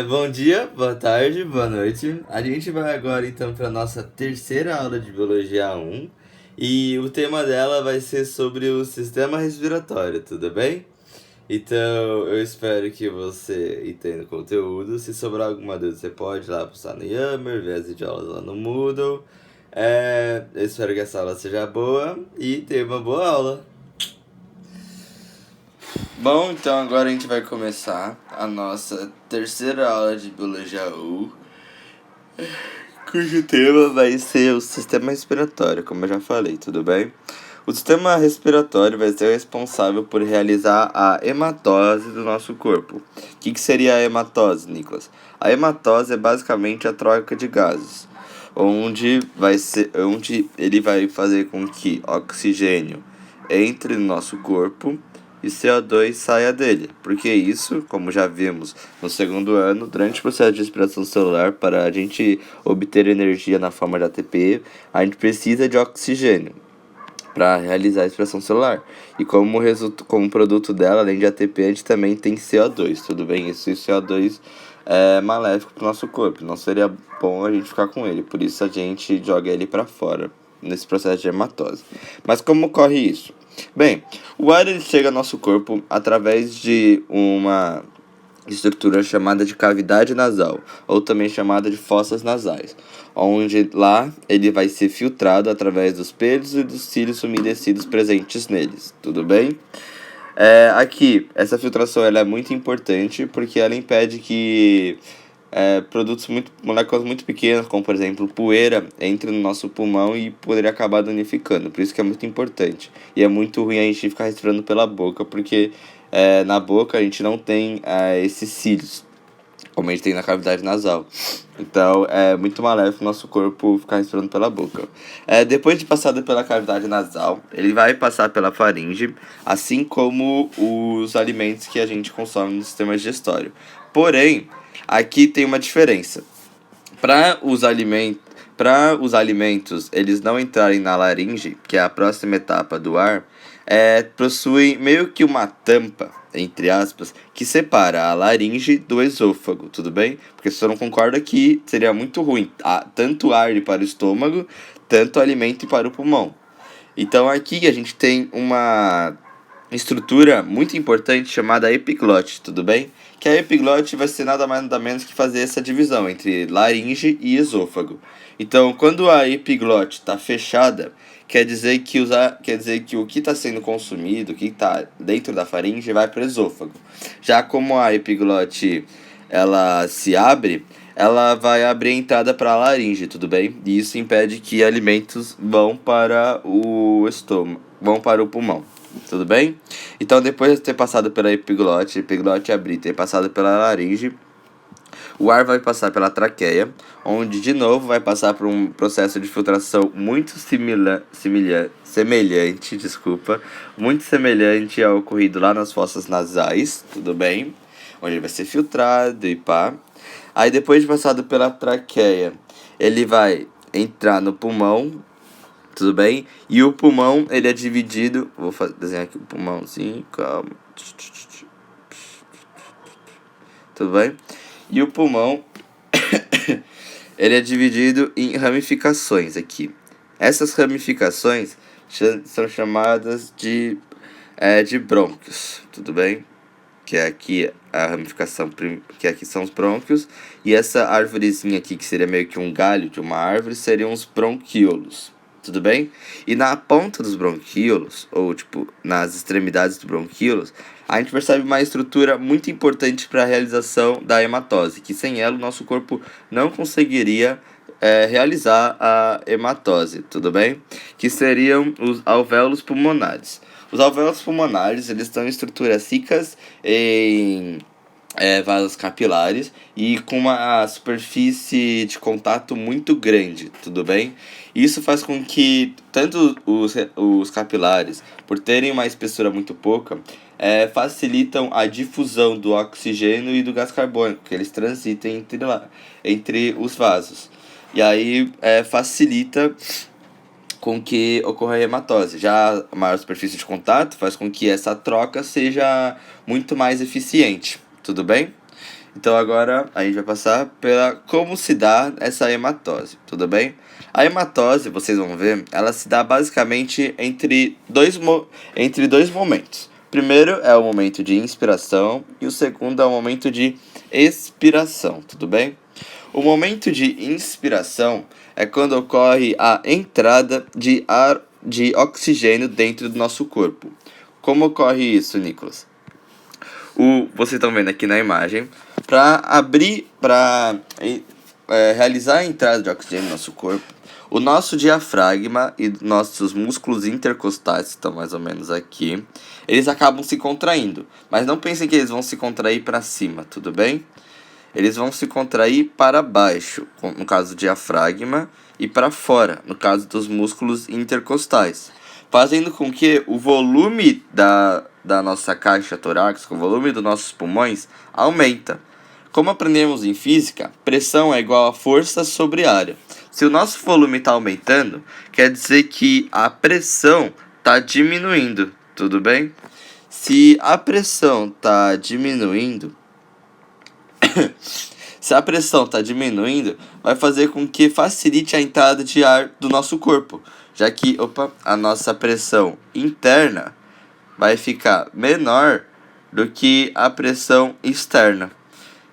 Bom dia, boa tarde, boa noite. A gente vai agora então para nossa terceira aula de Biologia 1 e o tema dela vai ser sobre o sistema respiratório, tudo bem? Então eu espero que você entenda o conteúdo. Se sobrar alguma dúvida, você pode ir lá postar no Yammer, ver as videoaulas lá no Moodle. Eu espero que essa aula seja boa e tenha uma boa aula. Bom, então agora a gente vai começar a nossa terceira aula de Biologia U, cujo tema vai ser o sistema respiratório, como eu já falei, tudo bem? O sistema respiratório vai ser responsável por realizar a hematose do nosso corpo. O que seria a hematose, Nicolas? A hematose é basicamente a troca de gases, onde ele vai fazer com que oxigênio entre no nosso corpo e CO2 saia dele. Porque isso, como já vimos no segundo ano, durante o processo de respiração celular, para a gente obter energia na forma de ATP, a gente precisa de oxigênio para realizar a respiração celular. E como produto dela, além de ATP, a gente também tem CO2, tudo bem? Esse CO2 é maléfico para o nosso corpo, não seria bom a gente ficar com ele, por isso a gente joga ele para fora nesse processo de hematose. Mas como ocorre isso? Bem, o ar ele chega ao nosso corpo através de uma estrutura chamada de cavidade nasal, ou também chamada de fossas nasais, onde lá ele vai ser filtrado através dos pelos e dos cílios umedecidos presentes neles, tudo bem? Aqui, essa filtração ela é muito importante porque ela impede que moléculas muito pequenas, como por exemplo poeira, entre no nosso pulmão e poderia acabar danificando. Por isso que é muito importante. E é muito ruim a gente ficar respirando pela boca, porque na boca a gente não tem esses cílios, como a gente tem na cavidade nasal. Então é muito maléfico o nosso corpo ficar respirando pela boca. Depois de passado pela cavidade nasal, ele vai passar pela faringe, assim como os alimentos que a gente consome no sistema digestório. Porém, aqui tem uma diferença. Para os alimentos eles não entrarem na laringe, que é a próxima etapa do ar, possuem meio que uma tampa, entre aspas, que separa a laringe do esôfago, tudo bem? Porque você não concorda que seria muito ruim tanto ar ir para o estômago, tanto alimento ir para o pulmão. Então aqui a gente tem uma estrutura muito importante chamada epiglote, tudo bem? Que a epiglote vai ser nada mais nada menos que fazer essa divisão entre laringe e esôfago. Então, quando a epiglote está fechada, quer dizer que o que está sendo consumido, o que está dentro da faringe, vai para o esôfago. Já como a epiglote ela se abre, ela vai abrir a entrada para a laringe, tudo bem? E isso impede que alimentos vão para o estômago, vão para o pulmão. Tudo bem? Então, depois de ter passado pela epiglote abrir, ter passado pela laringe, o ar vai passar pela traqueia, onde de novo vai passar por um processo de filtração muito semelhante ao ocorrido lá nas fossas nasais, tudo bem? Onde ele vai ser filtrado e pá. Aí, depois de passado pela traqueia, ele vai entrar no pulmão, tudo bem? E o pulmão, ele é dividido... desenhar aqui o pulmãozinho, calma. Tudo bem? E o pulmão, ele é dividido em ramificações aqui. Essas ramificações são chamadas de brônquios, tudo bem? Que é aqui a ramificação, que aqui são os brônquios. E essa árvorezinha aqui, que seria meio que um galho de uma árvore, seriam os bronquíolos. Tudo bem? E na ponta dos bronquíolos, ou tipo, nas extremidades dos bronquíolos, a gente percebe uma estrutura muito importante para a realização da hematose, que sem ela o nosso corpo não conseguiria realizar a hematose, tudo bem? Que seriam os alvéolos pulmonares. Os alvéolos pulmonares, eles estão em estruturas ricas em vasos capilares e com uma superfície de contato muito grande, tudo bem? Isso faz com que tanto os capilares, por terem uma espessura muito pouca, facilitam a difusão do oxigênio e do gás carbônico, que eles transitem entre os vasos. E aí facilita com que ocorra a hematose. Já a maior superfície de contato faz com que essa troca seja muito mais eficiente. Tudo bem? Então agora a gente vai passar pela como se dá essa hematose, tudo bem? A hematose, vocês vão ver, ela se dá basicamente entre dois momentos. O primeiro é o momento de inspiração e o segundo é o momento de expiração, tudo bem? O momento de inspiração é quando ocorre a entrada de oxigênio dentro do nosso corpo. Como ocorre isso, Nicolas? Vocês estão vendo aqui na imagem, para realizar a entrada de oxigênio no nosso corpo, o nosso diafragma e nossos músculos intercostais, que estão mais ou menos aqui, eles acabam se contraindo. Mas não pensem que eles vão se contrair para cima, tudo bem? Eles vão se contrair para baixo, no caso do diafragma, e para fora, no caso dos músculos intercostais, fazendo com que o volume da nossa caixa torácica, o volume dos nossos pulmões, aumenta. Como aprendemos em física, pressão é igual a força sobre área. Se o nosso volume está aumentando, quer dizer que a pressão está diminuindo, tudo bem? Se a pressão está diminuindo, se a pressão está diminuindo, vai fazer com que facilite a entrada de ar do nosso corpo, já que a nossa pressão interna vai ficar menor do que a pressão externa.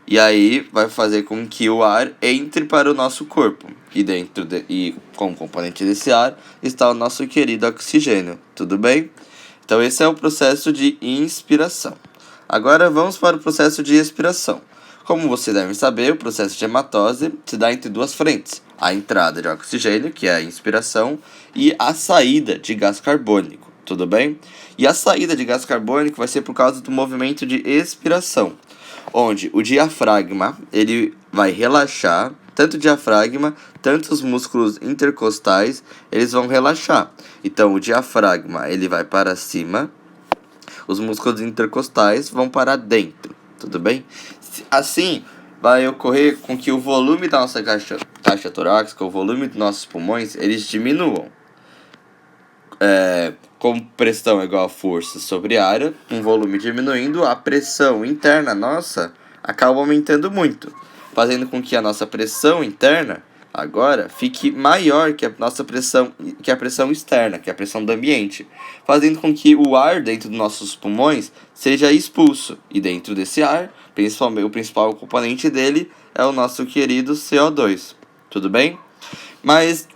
E aí vai fazer com que o ar entre para o nosso corpo. E como componente desse ar está o nosso querido oxigênio. Tudo bem? Então esse é o processo de inspiração. Agora vamos para o processo de expiração. Como vocês devem saber, o processo de hematose se dá entre duas frentes. A entrada de oxigênio, que é a inspiração, e a saída de gás carbônico. Tudo bem? E a saída de gás carbônico vai ser por causa do movimento de expiração, onde o diafragma ele vai relaxar, tanto o diafragma, tanto os músculos intercostais, eles vão relaxar. Então o diafragma ele vai para cima, os músculos intercostais vão para dentro, tudo bem? Assim, vai ocorrer com que o volume da nossa caixa torácica, o volume dos nossos pulmões, eles diminuam. Como pressão é igual a força sobre área, com volume diminuindo, a pressão interna nossa acaba aumentando muito, fazendo com que a nossa pressão interna agora fique maior que a nossa pressão, que a pressão externa, que é a pressão do ambiente, fazendo com que o ar dentro dos nossos pulmões seja expulso. E dentro desse ar, principalmente o principal componente dele é o nosso querido CO2. Tudo bem? Mas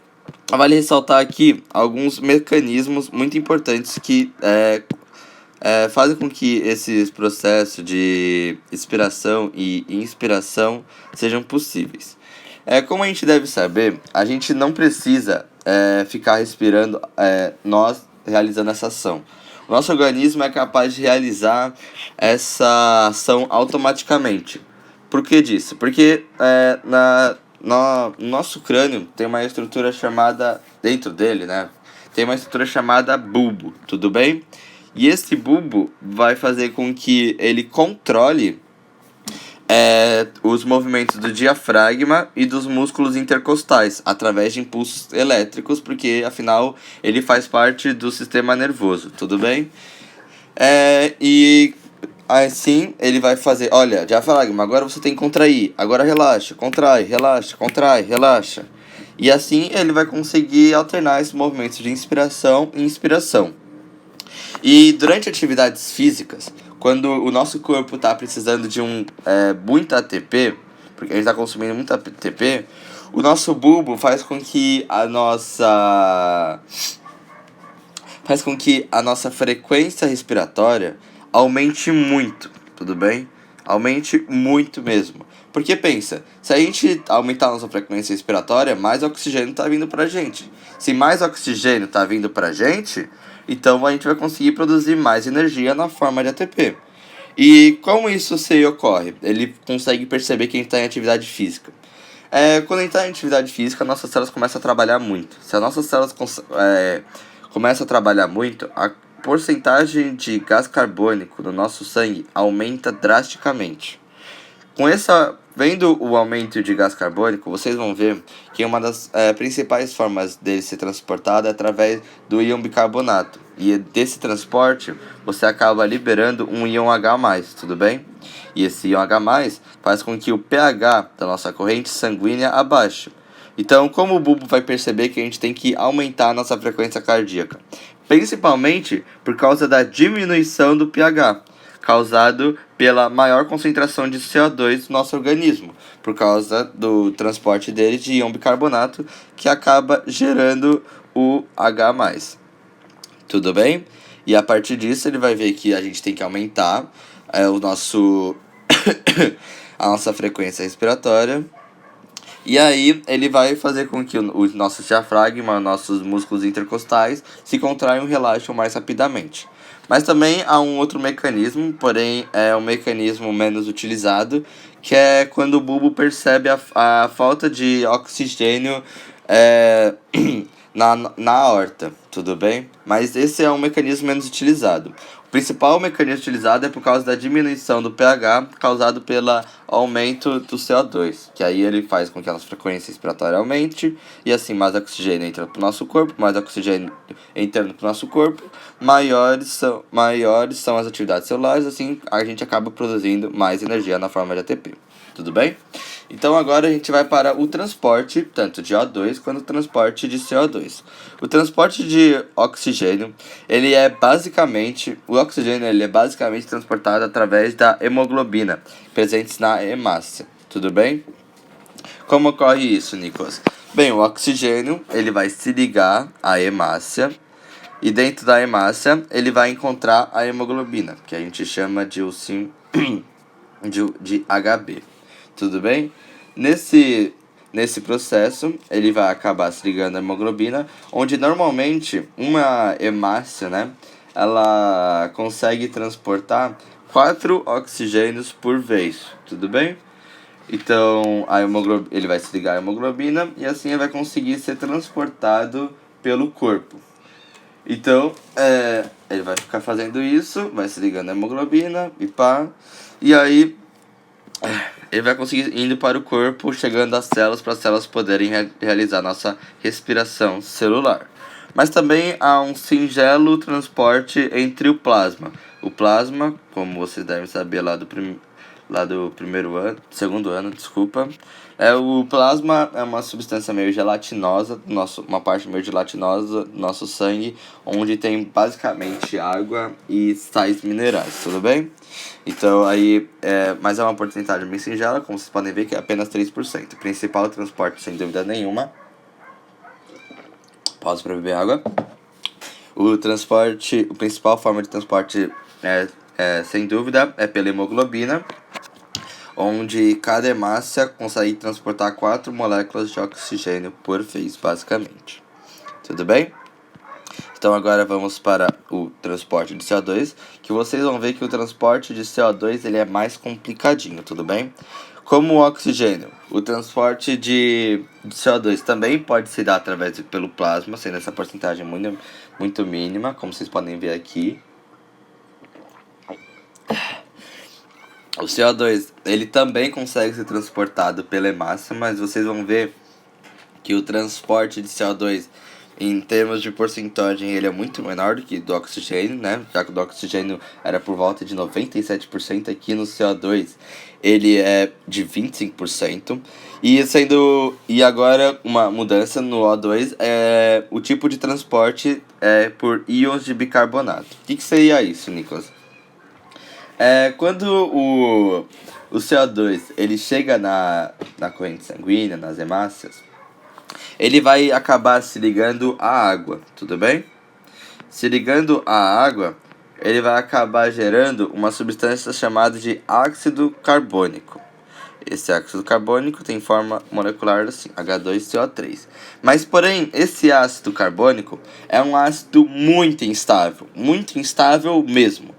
vale ressaltar aqui alguns mecanismos muito importantes que fazem com que esses processos de expiração e inspiração sejam possíveis. Como a gente deve saber, a gente não precisa ficar respirando nós realizando essa ação. O nosso organismo é capaz de realizar essa ação automaticamente. Por que disso? Porque no nosso crânio tem uma estrutura chamada, dentro dele, né? Tem uma estrutura chamada bulbo, tudo bem? E esse bulbo vai fazer com que ele controle os movimentos do diafragma e dos músculos intercostais através de impulsos elétricos, porque afinal ele faz parte do sistema nervoso, tudo bem? E assim ele vai fazer, olha, diafragma, agora você tem que contrair, agora relaxa, contrai, relaxa, contrai, relaxa. E assim ele vai conseguir alternar esses movimentos de inspiração e inspiração. E durante atividades físicas, quando o nosso corpo está precisando de muito ATP, porque a gente está consumindo muito ATP, o nosso bulbo faz com que a nossa frequência respiratória aumente muito, tudo bem? Aumente muito mesmo. Porque pensa, se a gente aumentar a nossa frequência respiratória, mais oxigênio está vindo pra gente. Se mais oxigênio está vindo pra gente, então a gente vai conseguir produzir mais energia na forma de ATP. E como isso ocorre? Ele consegue perceber que a gente está em atividade física. Quando a gente está em atividade física, nossas células começam a trabalhar muito. Se as nossas células começam a trabalhar muito, a porcentagem de gás carbônico no nosso sangue aumenta drasticamente. Vendo o aumento de gás carbônico, vocês vão ver que uma das principais formas dele ser transportado é através do íon bicarbonato. e desse transporte você acaba liberando um íon H+, tudo bem? E esse íon H+, faz com que o pH da nossa corrente sanguínea abaixe. Então, como o bulbo vai perceber que a gente tem que aumentar a nossa frequência cardíaca? Principalmente por causa da diminuição do pH, causado pela maior concentração de CO2 no nosso organismo, por causa do transporte dele de íon bicarbonato, que acaba gerando o H+. Tudo bem? E a partir disso ele vai ver que a gente tem que aumentar o nosso a nossa frequência respiratória. E aí ele vai fazer com que o nosso diafragma, nossos músculos intercostais se contraiam e relaxam mais rapidamente. Mas também há um outro mecanismo, porém é um mecanismo menos utilizado, que é quando o bulbo percebe a falta de oxigênio na aorta, tudo bem? Mas esse é um mecanismo menos utilizado. O principal mecanismo utilizado é por causa da diminuição do pH causado pelo aumento do CO2, que aí ele faz com que a nossa frequência respiratória aumente, e assim mais oxigênio entra para o nosso corpo, mais oxigênio entrando para o nosso corpo, maiores são as atividades celulares, assim a gente acaba produzindo mais energia na forma de ATP. Tudo bem? Então agora a gente vai para o transporte, tanto de O2 quanto o transporte de CO2. O transporte de oxigênio, o oxigênio é basicamente transportado através da hemoglobina, presentes na hemácia. Tudo bem? Como ocorre isso, Nicolas? Bem, o oxigênio, ele vai se ligar à hemácia, e dentro da hemácia ele vai encontrar a hemoglobina, que a gente chama de de Hb. Tudo bem? Nesse processo, ele vai acabar se ligando à hemoglobina, onde normalmente uma hemácia, né, ela consegue transportar 4 oxigênios por vez, tudo bem? Então, ele vai se ligar à hemoglobina e assim ele vai conseguir ser transportado pelo corpo. Então, ele vai ficar fazendo isso, vai se ligando à hemoglobina e pá, e aí ele vai conseguir indo para o corpo, chegando às células, para as células poderem realizar nossa respiração celular. Mas também há um singelo transporte entre o plasma. O plasma, como vocês devem saber lá do segundo ano, desculpa. O plasma é uma substância meio gelatinosa, uma parte meio gelatinosa do nosso sangue, onde tem basicamente água e sais minerais, tudo bem? Então aí, mas é uma porcentagem bem singela, como vocês podem ver que é apenas 3%. Principal transporte, sem dúvida nenhuma. Pausa para beber água. A principal forma de transporte, sem dúvida, é pela hemoglobina, onde cada hemácia consegue transportar 4 moléculas de oxigênio por vez, basicamente. Tudo bem? Então agora vamos para o transporte de CO2, que vocês vão ver que o transporte de CO2 ele é mais complicadinho, tudo bem? Como o oxigênio, o transporte de CO2 também pode se dar pelo plasma, sendo essa porcentagem muito, muito mínima, como vocês podem ver aqui. O CO2 ele também consegue ser transportado pela hemácia, mas vocês vão ver que o transporte de CO2 em termos de porcentagem ele é muito menor do que do oxigênio, né? Já que o do oxigênio era por volta de 97%, aqui no CO2 ele é de 25%. E agora uma mudança no O2 é o tipo de transporte por íons de bicarbonato. O que seria isso, Nicolas? Quando o CO2 ele chega na corrente sanguínea, nas hemácias, ele vai acabar se ligando à água, tudo bem? Se ligando à água, ele vai acabar gerando uma substância chamada de ácido carbônico. Esse ácido carbônico tem forma molecular assim, H2CO3. Mas, porém, esse ácido carbônico é um ácido muito instável mesmo.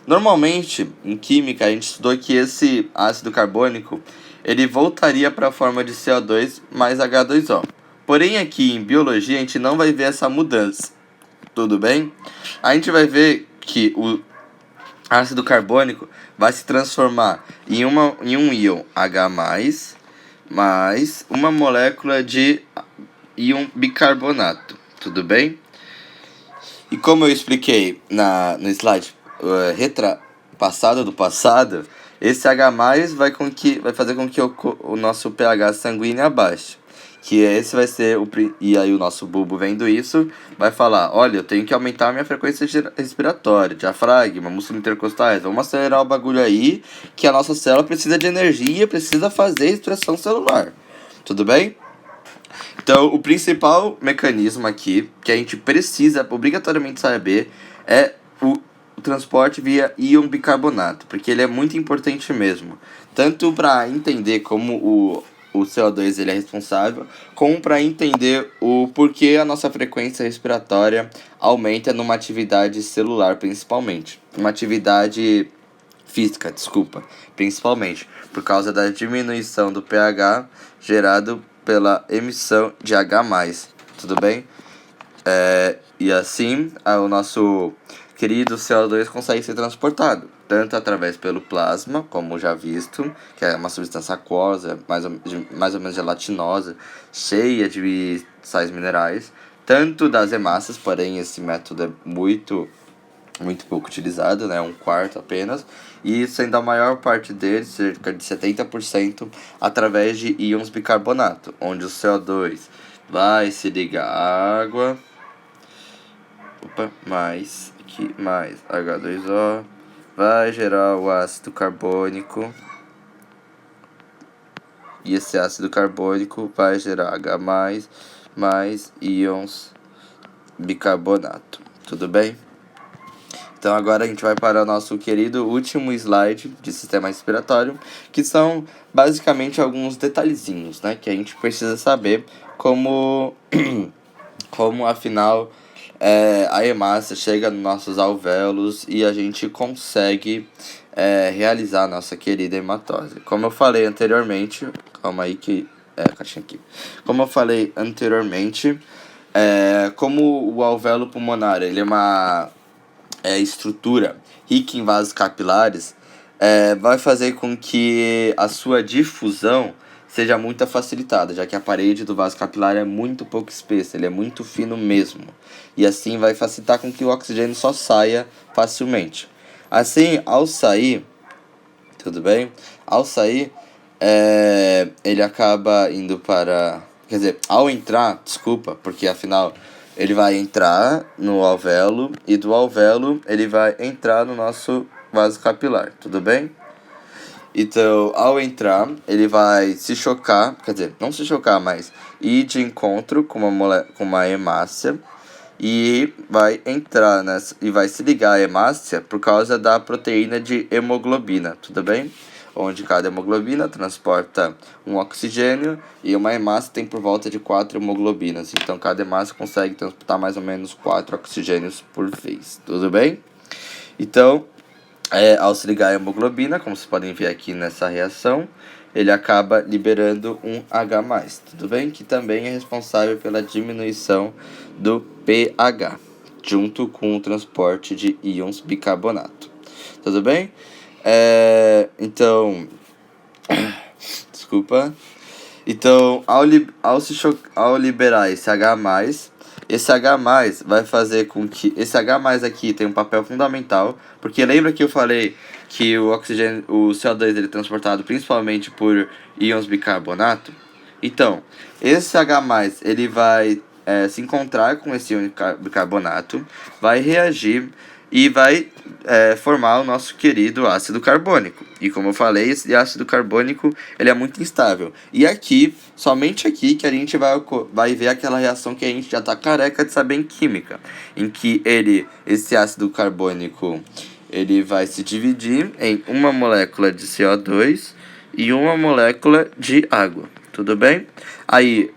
Normalmente, em química, a gente estudou que esse ácido carbônico ele voltaria para a forma de CO2 mais H2O. Porém, aqui em biologia, a gente não vai ver essa mudança. Tudo bem? A gente vai ver que o ácido carbônico vai se transformar em um íon H+, mais uma molécula de íon bicarbonato. Tudo bem? E como eu expliquei no slide passado do passado, esse H+, vai fazer com que o nosso pH sanguíneo abaixe. Que esse vai ser e aí o nosso bulbo vendo isso, vai falar, olha, eu tenho que aumentar a minha frequência respiratória, diafragma, músculos intercostais, vamos acelerar o bagulho aí, que a nossa célula precisa de energia, precisa fazer expressão celular. Tudo bem? Então, o principal mecanismo aqui, que a gente precisa obrigatoriamente saber, é o transporte via íon bicarbonato, porque ele é muito importante mesmo. Tanto para entender como o CO2 ele é responsável, como para entender o porquê a nossa frequência respiratória aumenta numa atividade celular, principalmente. Uma atividade física, desculpa, principalmente por causa da diminuição do pH gerado pela emissão de H+, tudo bem? E assim, o nosso querido CO2 consegue ser transportado, tanto através pelo plasma, como já visto, que é uma substância aquosa, mais ou menos gelatinosa, cheia de sais minerais, tanto das hemácias, porém esse método é muito pouco utilizado, né? 1/4 apenas, e sendo a maior parte deles, cerca de 70%, através de íons bicarbonato, onde o CO2 vai se ligar à água, mais H2O, vai gerar o ácido carbônico, e esse ácido carbônico vai gerar H+, mais íons bicarbonato, tudo bem? Então agora a gente vai para o nosso querido último slide de sistema respiratório, que são basicamente alguns detalhezinhos, né, que a gente precisa saber como, como afinal a hemácia chega nos nossos alvéolos e a gente consegue realizar a nossa querida hematose. Como eu falei anteriormente, calma aí que caixinha aqui. Como eu falei anteriormente, como o alvéolo pulmonar ele é uma estrutura rica em vasos capilares, vai fazer com que a sua difusão seja muito facilitada, já que a parede do vaso capilar é muito pouco espessa, ele é muito fino mesmo. E assim vai facilitar com que o oxigênio só saia facilmente. Assim, ao sair, tudo bem? Ao sair, ele acaba indo para... Quer dizer, ao entrar, desculpa, porque afinal ele vai entrar no alvéolo e do alvéolo ele vai entrar no nosso vaso capilar, tudo bem? Então, ao entrar, ele vai se chocar, quer dizer, não se chocar, mas ir de encontro com uma hemácia e vai entrar e vai se ligar à hemácia por causa da proteína de hemoglobina, tudo bem? Onde cada hemoglobina transporta um oxigênio e uma hemácia tem por volta de 4 hemoglobinas. Então, cada hemácia consegue transportar mais ou menos 4 oxigênios por vez, tudo bem? Então, ao se ligar a hemoglobina, como vocês podem ver aqui nessa reação, ele acaba liberando um H+, tudo bem? Que também é responsável pela diminuição do pH, junto com o transporte de íons bicarbonato, tudo bem? Então, desculpa. Então, ao liberar esse H+, vai fazer com que... Esse H+ aqui tem um papel fundamental, porque lembra que eu falei que o oxigênio, o CO2 ele é transportado principalmente por íons bicarbonato? Então, esse H+, ele vai se encontrar com esse íon bicarbonato, vai reagir e vai formar o nosso querido ácido carbônico. E como eu falei, esse ácido carbônico ele é muito instável. E aqui, somente aqui, que a gente vai ver aquela reação que a gente já está careca de saber em química. Em que esse ácido carbônico ele vai se dividir em uma molécula de CO2 e uma molécula de água. Tudo bem? Aí,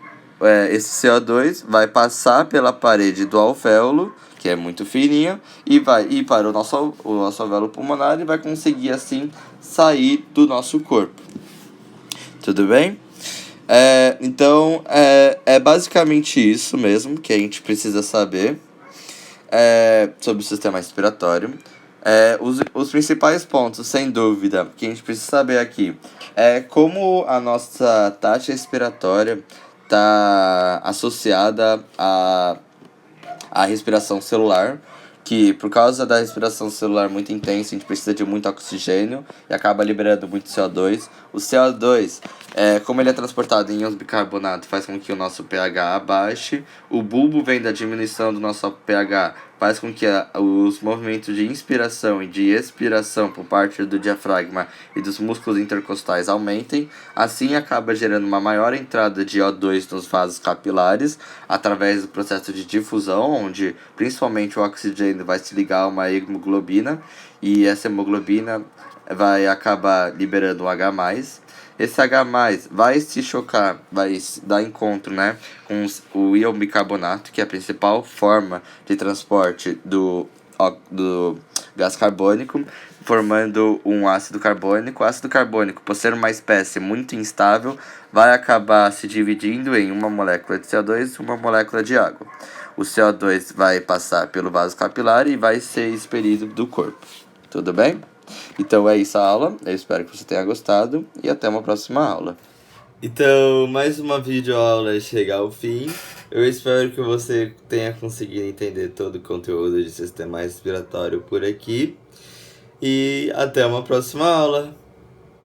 esse CO2 vai passar pela parede do alvéolo, que é muito fininha, e vai ir para o nosso alvéolo pulmonar e vai conseguir assim sair do nosso corpo. Tudo bem? Então, é basicamente isso mesmo que a gente precisa saber sobre o sistema respiratório. Os principais pontos, sem dúvida, que a gente precisa saber aqui é como a nossa taxa respiratória está associada a respiração celular, que por causa da respiração celular muito intensa, a gente precisa de muito oxigênio e acaba liberando muito CO2. O CO2, como ele é transportado em íons bicarbonato, faz com que o nosso pH abaixe. O bulbo vem da diminuição do nosso pH, faz com que os movimentos de inspiração e de expiração por parte do diafragma e dos músculos intercostais aumentem. Assim acaba gerando uma maior entrada de O2 nos vasos capilares através do processo de difusão, onde principalmente o oxigênio vai se ligar a uma hemoglobina e essa hemoglobina vai acabar liberando o H+. Esse H+, vai se chocar, vai dar encontro, né, com o íon bicarbonato, que é a principal forma de transporte do gás carbônico, formando um ácido carbônico. O ácido carbônico, por ser uma espécie muito instável, vai acabar se dividindo em uma molécula de CO2 e uma molécula de água. O CO2 vai passar pelo vaso capilar e vai ser expelido do corpo. Tudo bem? Então é isso a aula, eu espero que você tenha gostado e até uma próxima aula. Então, mais uma videoaula chega ao fim. Eu espero que você tenha conseguido entender todo o conteúdo de sistema respiratório por aqui. E até uma próxima aula.